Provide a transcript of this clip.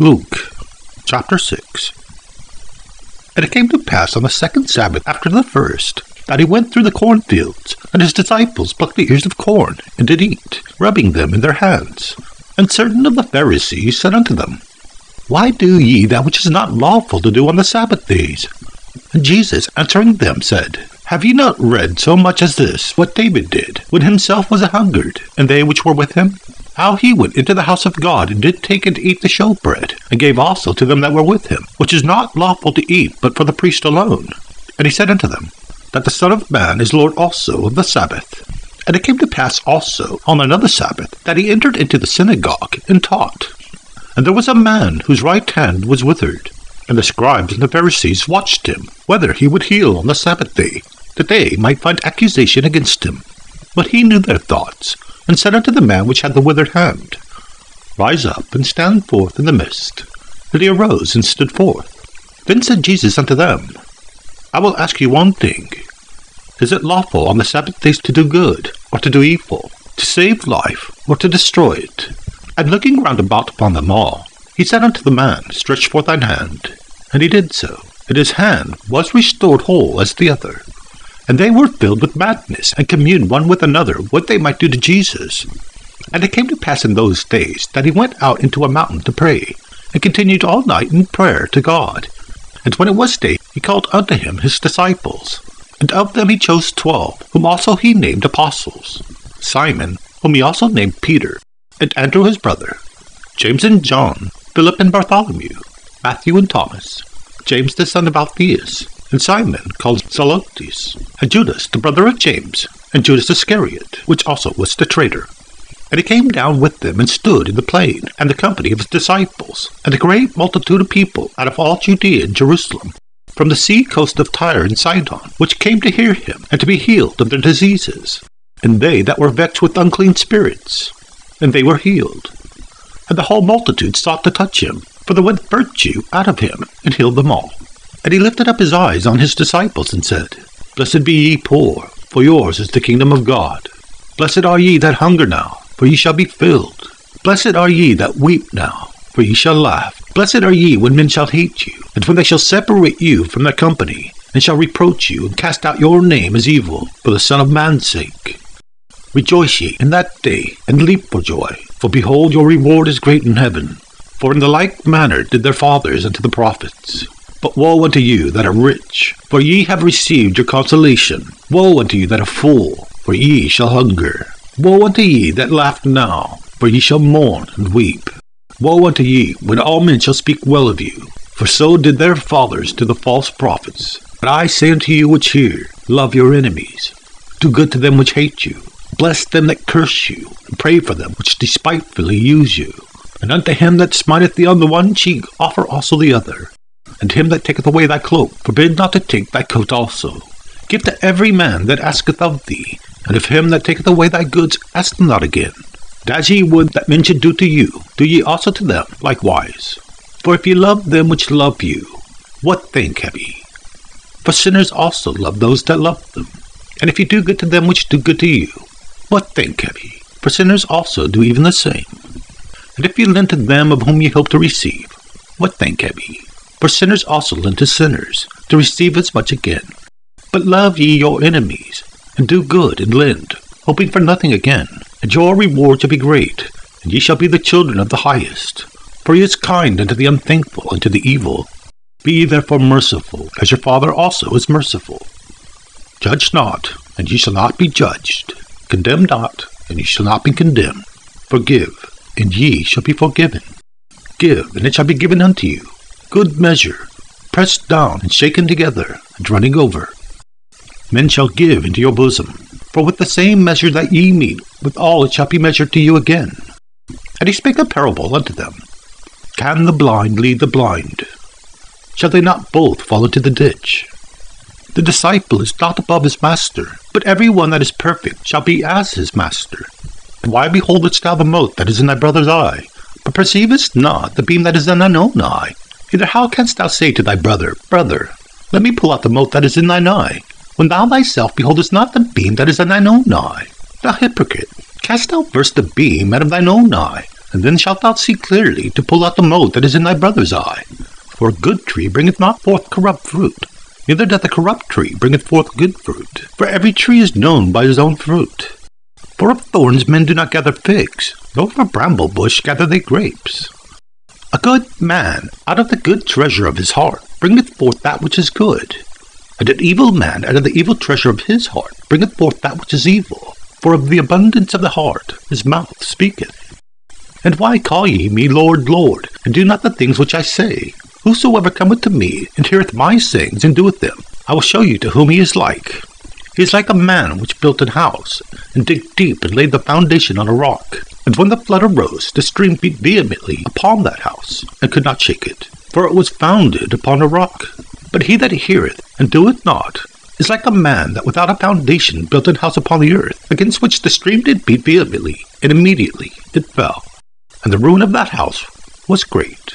Luke, chapter 6. And it came to pass on the second Sabbath after the first, that he went through the cornfields, and his disciples plucked the ears of corn, and did eat, rubbing them in their hands. And certain of the Pharisees said unto them, Why do ye that which is not lawful to do on the Sabbath days? And Jesus answering them said, Have ye not read so much as this, what David did, when himself was an-hungered, and they which were with him? How he went into the house of God, and did take and eat the showbread, and gave also to them that were with him, which is not lawful to eat, but for the priest alone. And he said unto them, That the Son of Man is Lord also of the Sabbath. And it came to pass also on another Sabbath, that he entered into the synagogue, and taught. And there was a man whose right hand was withered. And the scribes and the Pharisees watched him, whether he would heal on the Sabbath day, that they might find accusation against him. But he knew their thoughts, and said unto the man which had the withered hand, Rise up, and stand forth in the midst. And he arose, and stood forth. Then said Jesus unto them, I will ask you one thing. Is it lawful on the Sabbath days to do good, or to do evil, to save life, or to destroy it? And looking round about upon them all, he said unto the man, Stretch forth thine hand. And he did so, and his hand was restored whole as the other. And they were filled with madness, and communed one with another what they might do to Jesus. And it came to pass in those days that he went out into a mountain to pray, and continued all night in prayer to God. And when it was day, he called unto him his disciples. And of them he chose 12, whom also he named apostles, Simon, whom he also named Peter, and Andrew his brother, James and John, Philip and Bartholomew, Matthew and Thomas, James the son of Alphaeus, and Simon called Zelotes, and Judas the brother of James, and Judas Iscariot, which also was the traitor. And he came down with them, and stood in the plain, and the company of his disciples, and a great multitude of people out of all Judea and Jerusalem, from the sea coast of Tyre and Sidon, which came to hear him, and to be healed of their diseases. And they that were vexed with unclean spirits, and they were healed. And the whole multitude sought to touch him, for there went virtue out of him, and healed them all. And he lifted up his eyes on his disciples, and said, Blessed be ye poor, for yours is the kingdom of God. Blessed are ye that hunger now, for ye shall be filled. Blessed are ye that weep now, for ye shall laugh. Blessed are ye when men shall hate you, and when they shall separate you from their company, and shall reproach you, and cast out your name as evil, for the Son of Man's sake. Rejoice ye in that day, and leap for joy, for behold, your reward is great in heaven. For in the like manner did their fathers unto the prophets. But woe unto you that are rich, for ye have received your consolation. Woe unto you that are full, for ye shall hunger. Woe unto ye that laugh now, for ye shall mourn and weep. Woe unto ye when all men shall speak well of you, for so did their fathers to the false prophets. But I say unto you which hear, love your enemies. Do good to them which hate you. Bless them that curse you, and pray for them which despitefully use you. And unto him that smiteth thee on the one cheek offer also the other. And him that taketh away thy cloak forbid not to take thy coat also. Give to every man that asketh of thee, and of him that taketh away thy goods ask them not again. And as ye would that men should do to you, do ye also to them likewise. For if ye love them which love you, what thank have ye? For sinners also love those that love them. And if ye do good to them which do good to you, what thank have ye? For sinners also do even the same. And if ye lend to them of whom ye hope to receive, what thank have ye? For sinners also lend to sinners, to receive as much again. But love ye your enemies, and do good, and lend, hoping for nothing again. And your reward shall be great, and ye shall be the children of the highest. For he is kind unto the unthankful and to the evil. Be ye therefore merciful, as your Father also is merciful. Judge not, and ye shall not be judged. Condemn not, and ye shall not be condemned. Forgive, and ye shall be forgiven. Give, and it shall be given unto you. Good measure, pressed down and shaken together, and running over. Men shall give into your bosom. For with the same measure that ye mete, withal it shall be measured to you again. And he spake a parable unto them. Can the blind lead the blind? Shall they not both fall into the ditch? The disciple is not above his master, but every one that is perfect shall be as his master. And why beholdest thou the mote that is in thy brother's eye, but perceivest not the beam that is in thine own eye? Either how canst thou say to thy brother, Brother, let me pull out the mote that is in thine eye, when thou thyself beholdest not the beam that is in thine own eye? Thou hypocrite, cast thou first the beam out of thine own eye, and then shalt thou see clearly to pull out the mote that is in thy brother's eye. For a good tree bringeth not forth corrupt fruit, neither doth a corrupt tree bringeth forth good fruit. For every tree is known by his own fruit. For of thorns men do not gather figs, nor of a bramble bush gather they grapes. A good man out of the good treasure of his heart bringeth forth that which is good, and an evil man out of the evil treasure of his heart bringeth forth that which is evil. For of the abundance of the heart his mouth speaketh. And why call ye me Lord, Lord, and do not the things which I say? Whosoever cometh to me, and heareth my sayings, and doeth them, I will show you to whom he is like. He is like a man which built an house, and digged deep, and laid the foundation on a rock. And when the flood arose, the stream beat vehemently upon that house, and could not shake it, for it was founded upon a rock. But he that heareth, and doeth not, is like a man that without a foundation built an house upon the earth, against which the stream did beat vehemently, and immediately it fell. And the ruin of that house was great.